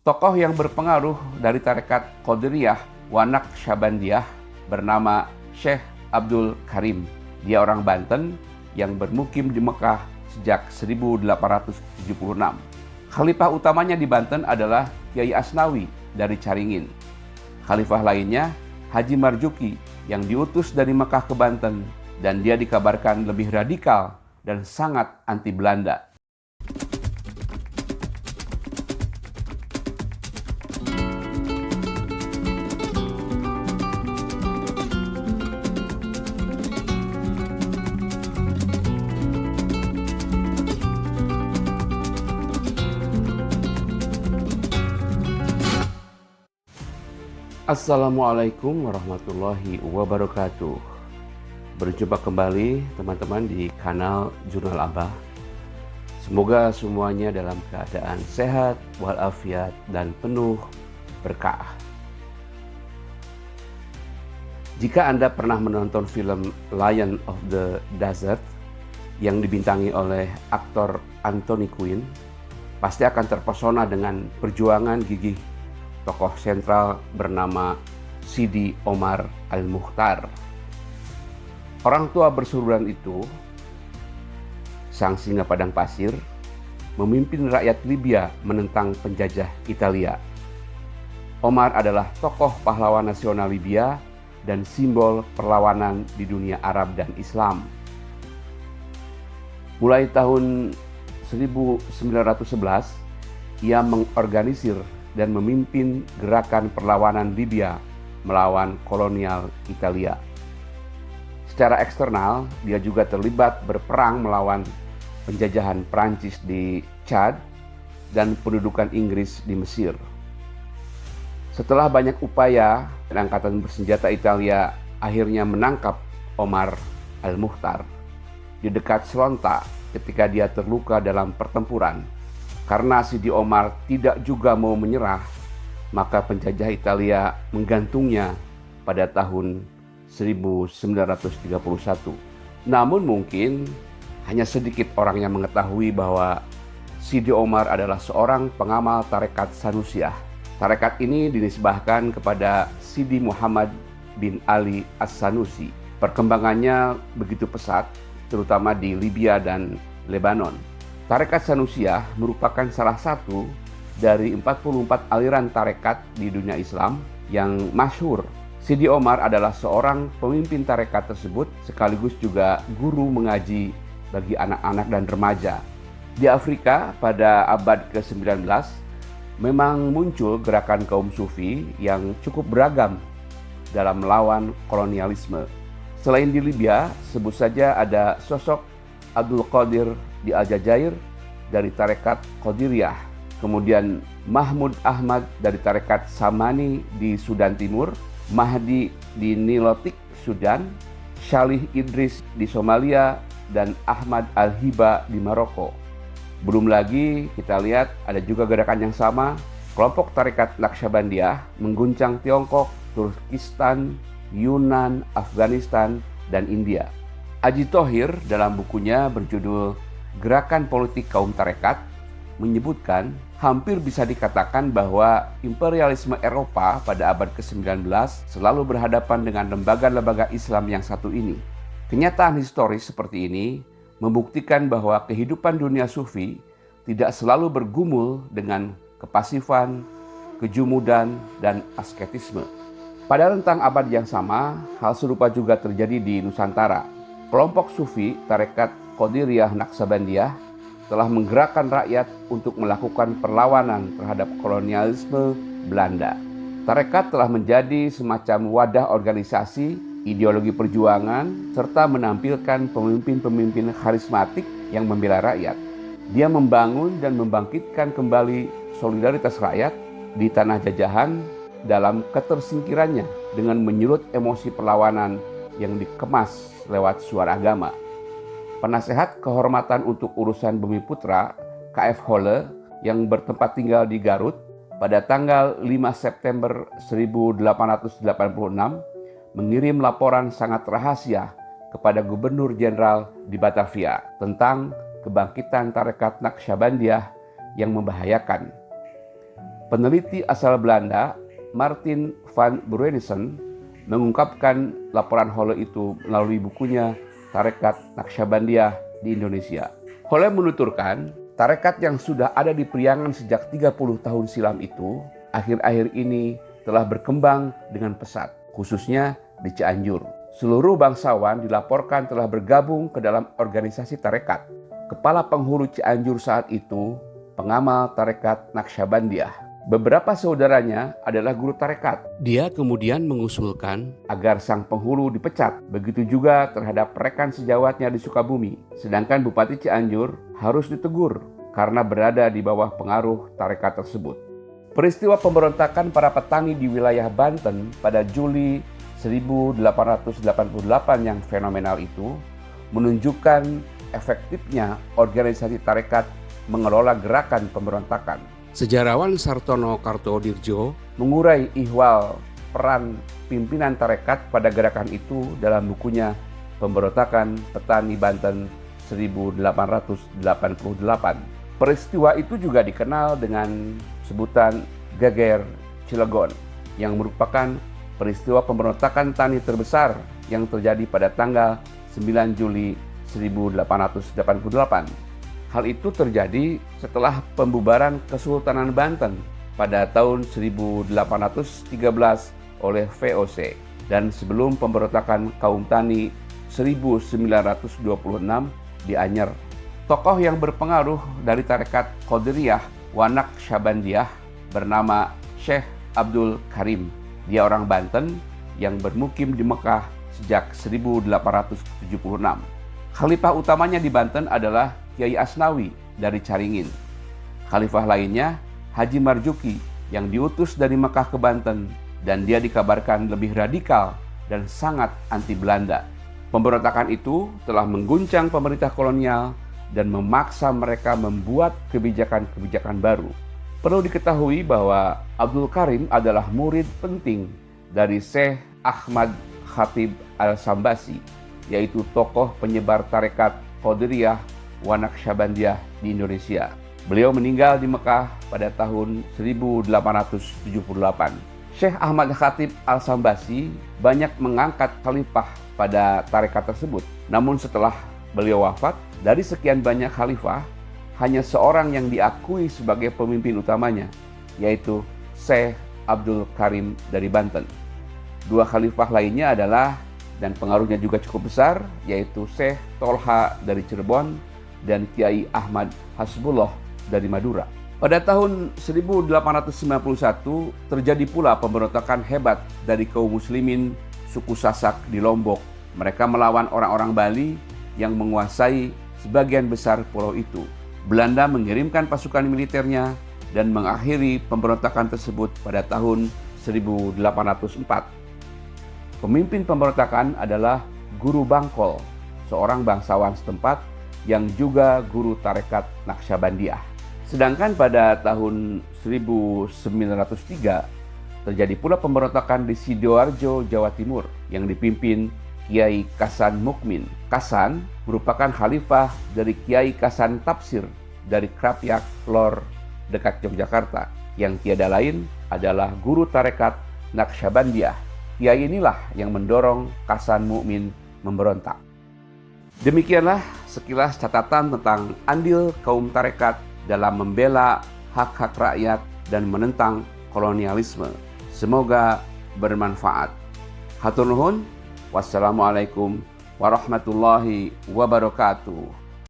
Tokoh yang berpengaruh dari tarekat Qadiriyah wa Naqsyabandiyah bernama Syekh Abdul Karim. Dia orang Banten yang bermukim di Mekah sejak 1876. Khalifah utamanya di Banten adalah Kiai Asnawi dari Caringin. Khalifah lainnya Haji Marzuki yang diutus dari Mekah ke Banten, dan dia dikabarkan lebih radikal dan sangat anti Belanda. Assalamualaikum warahmatullahi wabarakatuh. Berjumpa kembali teman-teman di kanal Jurnal Abah. Semoga semuanya dalam keadaan sehat, walafiat, dan penuh berkah. Jika Anda pernah menonton film Lion of the Desert yang dibintangi oleh aktor Anthony Quinn, pasti akan terpesona dengan perjuangan gigih tokoh sentral bernama Sidi Omar Al-Mukhtar. Orang tua bersuruhan itu, sang singa padang pasir, memimpin rakyat Libya menentang penjajah Italia. Omar adalah tokoh pahlawan nasional Libya dan simbol perlawanan di dunia Arab dan Islam. Mulai tahun 1911, ia mengorganisir dan memimpin gerakan perlawanan Libya melawan kolonial Italia. Secara eksternal, dia juga terlibat berperang melawan penjajahan Prancis di Chad dan pendudukan Inggris di Mesir. Setelah banyak upaya, angkatan bersenjata Italia akhirnya menangkap Omar Al-Mukhtar di dekat Slonta ketika dia terluka dalam pertempuran. Karena Sidi Omar tidak juga mau menyerah, maka penjajah Italia menggantungnya pada tahun 1931. Namun mungkin hanya sedikit orang yang mengetahui bahwa Sidi Omar adalah seorang pengamal tarekat Sanusiyah. Tarekat ini dinisbahkan kepada Sidi Muhammad bin Ali As-Sanusi. Perkembangannya begitu pesat, terutama di Libya dan Lebanon. Tarekat Sanusiyah merupakan salah satu dari 44 aliran tarekat di dunia Islam yang masyhur. Sidi Omar adalah seorang pemimpin tarekat tersebut sekaligus juga guru mengaji bagi anak-anak dan remaja. Di Afrika pada abad ke-19 memang muncul gerakan kaum sufi yang cukup beragam dalam melawan kolonialisme. Selain di Libya, sebut saja ada sosok Abdul Qadir di Aljazair dari tarekat Qadiriyah, kemudian Mahmud Ahmad dari tarekat Samani di Sudan Timur, Mahdi di Nilotik, Sudan, Shalih Idris di Somalia, dan Ahmad Al-Hiba di Maroko. Belum lagi kita lihat ada juga gerakan yang sama, kelompok tarekat Naqsyabandiyah mengguncang Tiongkok, Turkistan, Yunan, Afghanistan, dan India. Aji Thohir dalam bukunya berjudul Gerakan Politik Kaum Tarekat menyebutkan hampir bisa dikatakan bahwa imperialisme Eropa pada abad ke-19 selalu berhadapan dengan lembaga-lembaga Islam yang satu ini. Kenyataan historis seperti ini membuktikan bahwa kehidupan dunia sufi tidak selalu bergumul dengan kepasifan, kejumudan, dan asketisme. Pada rentang abad yang sama, hal serupa juga terjadi di Nusantara. Kelompok sufi tarekat Qadiriyah Naqsyabandiyah telah menggerakkan rakyat untuk melakukan perlawanan terhadap kolonialisme Belanda. Tarekat telah menjadi semacam wadah organisasi, ideologi perjuangan, serta menampilkan pemimpin-pemimpin karismatik yang membela rakyat. Dia membangun dan membangkitkan kembali solidaritas rakyat di tanah jajahan dalam ketersingkirannya dengan menyulut emosi perlawanan yang dikemas lewat suara agama. Penasehat kehormatan untuk urusan Bumi Putra, KF Holle, yang bertempat tinggal di Garut, pada tanggal 5 September 1886, mengirim laporan sangat rahasia kepada Gubernur Jenderal di Batavia tentang kebangkitan tarekat Naqsyabandiyah yang membahayakan. Peneliti asal Belanda, Martin van Bruinissen, mengungkapkan laporan Holle itu melalui bukunya Tarekat Naqsyabandiyah di Indonesia. Holle menuturkan, tarekat yang sudah ada di Priangan sejak 30 tahun silam itu, akhir-akhir ini telah berkembang dengan pesat, khususnya di Cianjur. Seluruh bangsawan dilaporkan telah bergabung ke dalam organisasi tarekat. Kepala penghulu Cianjur saat itu, pengamal Tarekat Naqsyabandiyah. Beberapa saudaranya adalah guru tarekat. Dia kemudian mengusulkan agar sang penghulu dipecat. Begitu juga terhadap rekan sejawatnya di Sukabumi. Sedangkan Bupati Cianjur harus ditegur karena berada di bawah pengaruh tarekat tersebut. Peristiwa pemberontakan para petani di wilayah Banten pada Juli 1888 yang fenomenal itu menunjukkan efektifnya organisasi tarekat mengelola gerakan pemberontakan. Sejarawan Sartono Kartodirjo mengurai ihwal peran pimpinan tarekat pada gerakan itu dalam bukunya Pemberontakan Petani Banten 1888. Peristiwa itu juga dikenal dengan sebutan Geger Cilegon, yang merupakan peristiwa pemberontakan tani terbesar yang terjadi pada tanggal 9 Juli 1888. Hal itu terjadi setelah pembubaran Kesultanan Banten pada tahun 1813 oleh VOC dan sebelum pemberontakan kaum tani 1926 di Anyer. Tokoh yang berpengaruh dari tarekat Qadiriyah wa Naqsyabandiyah bernama Syekh Abdul Karim. Dia orang Banten yang bermukim di Mekah sejak 1876. Khalifah utamanya di Banten adalah Kiai Asnawi dari Caringin. Khalifah lainnya Haji Marzuki yang diutus dari Mekah ke Banten dan dia dikabarkan lebih radikal dan sangat anti Belanda. Pemberontakan itu telah mengguncang pemerintah kolonial dan memaksa mereka membuat kebijakan-kebijakan baru. Perlu diketahui bahwa Abdul Karim adalah murid penting dari Syekh Ahmad Khatib Al-Sambasi, yaitu tokoh penyebar tarekat Qadiriyah wa Naqsyabandiyah di Indonesia. Beliau meninggal di Mekah pada tahun 1878. Syekh Ahmad Khatib Al-Sambasi banyak mengangkat khalifah pada tarekat tersebut. Namun setelah beliau wafat, dari sekian banyak khalifah, hanya seorang yang diakui sebagai pemimpin utamanya, yaitu Syekh Abdul Karim dari Banten. Dua khalifah lainnya adalah, dan pengaruhnya juga cukup besar, yaitu Syekh Tolha dari Cirebon dan Kiai Ahmad Hasbullah dari Madura. Pada tahun 1891 terjadi pula pemberontakan hebat dari kaum muslimin suku Sasak di Lombok. Mereka melawan orang-orang Bali yang menguasai sebagian besar pulau itu. Belanda mengirimkan pasukan militernya dan mengakhiri pemberontakan tersebut pada tahun 1804. Pemimpin pemberontakan adalah Guru Bangkol, seorang bangsawan setempat yang juga guru tarekat Naqsyabandiyah. Sedangkan pada tahun 1903 terjadi pula pemberontakan di Sidoarjo, Jawa Timur yang dipimpin Kiai Kasan Mukmin. Kasan merupakan khalifah dari Kiai Kasan Tafsir dari Krapyak, Lor, dekat Yogyakarta, yang tiada lain adalah guru tarekat Naqsyabandiyah. Kiai inilah yang mendorong Kasan Mukmin memberontak. Demikianlah sekilas catatan tentang andil kaum tarekat dalam membela hak-hak rakyat dan menentang kolonialisme. Semoga bermanfaat. Hatur nuhun. Wassalamualaikum warahmatullahi wabarakatuh.